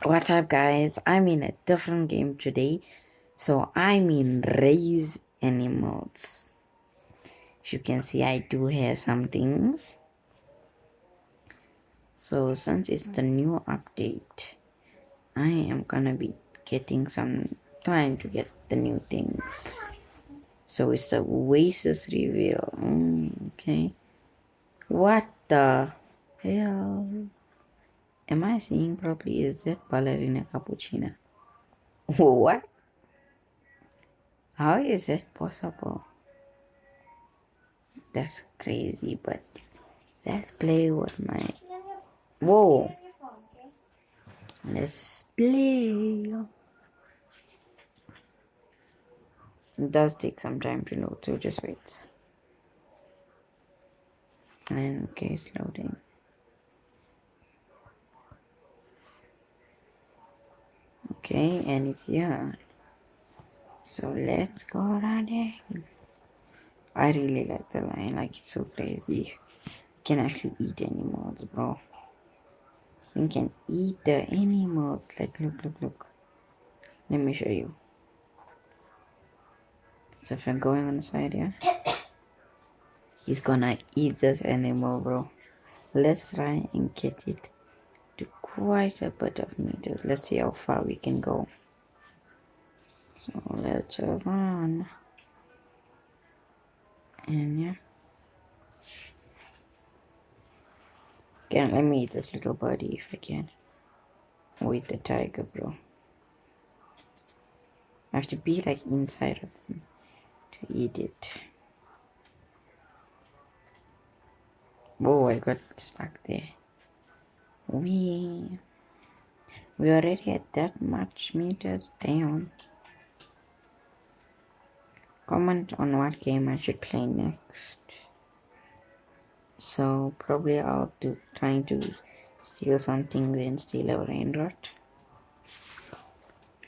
What's up, guys? I'm in a different game today. So I'm in Raise Animals. As you can see, I do have some things. So since it's the new update, I am gonna be trying to get the new things. So it's the Oasis reveal. Okay. What the hell? Am I seeing properly? Is that Ballerina Cappuccina? What? How is it possible? That's crazy, but let's play with my... Whoa! Let's play. It does take some time to load, so just wait. And okay, it's loading. Okay, and it's here. So let's go running. I really like the line, like it's so crazy. You can actually eat animals, bro. You can eat the animals. Like, look. Let me show you. So if I'm going on the side here, he's gonna eat this animal, bro. Let's try and get it to quite a bit of meters. Let's see how far we can go. So let's run. And yeah. Again, let me eat this little birdie if I can. With the tiger, bro. I have to be like inside of them to eat it. Whoa, I got stuck there. We already at that much meters down. Comment on what game I should play next. So probably I'll do trying to steal some things and steal a rain rot.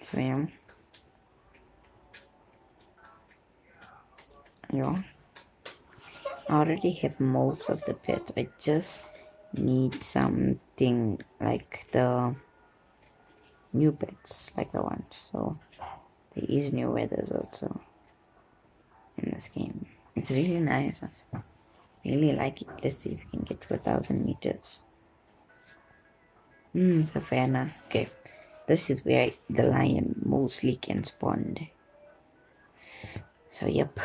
So yeah. I already have most of the pets. I just need something like the new pets like I want. So there is new weathers also in this game. It's really nice. I really like it. Let's see if we can get to 1,000 meters. Savannah. Okay. This is where the lion mostly can spawn. So yep.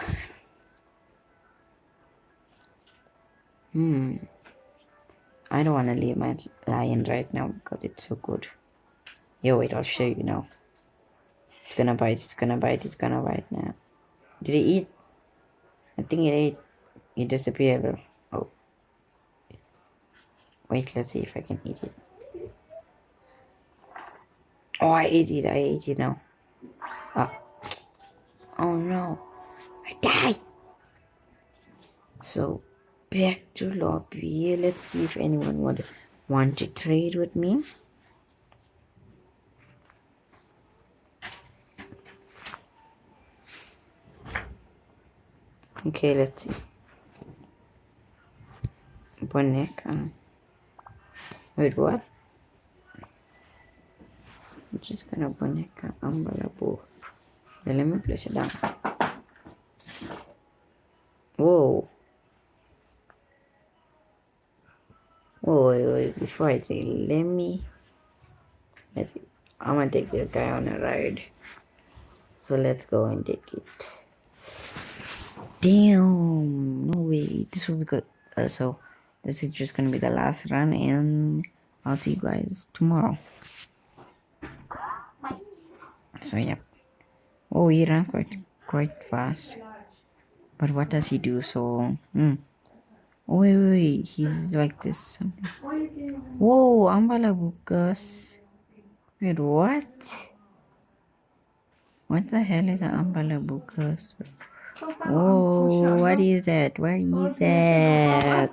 I don't want to leave my lion right now because it's so good. Yo, wait, I'll show you now. It's gonna bite now. Did he eat? I think it ate. It disappeared, bro. Oh. Wait, let's see if I can eat it. Oh, I ate it now. Oh no. I died. So, back to lobby. Let's see if anyone would want to trade with me. Okay, let's see. Boneka. Wait, what? I'm just gonna Boneka Ambalabo. Let me place it down. Whoa. Wait, before I take it, I'm gonna take this guy on a ride. So let's go and take it. Damn, no way, this was good. So this is just gonna be the last run, and I'll see you guys tomorrow. So yeah. Oh, he ran quite fast. But what does he do? So oh wait, he's like this something. Whoa, Ambala Bukas. Wait, what? What the hell is an Ambala Bukas? Whoa, what is that? What is that?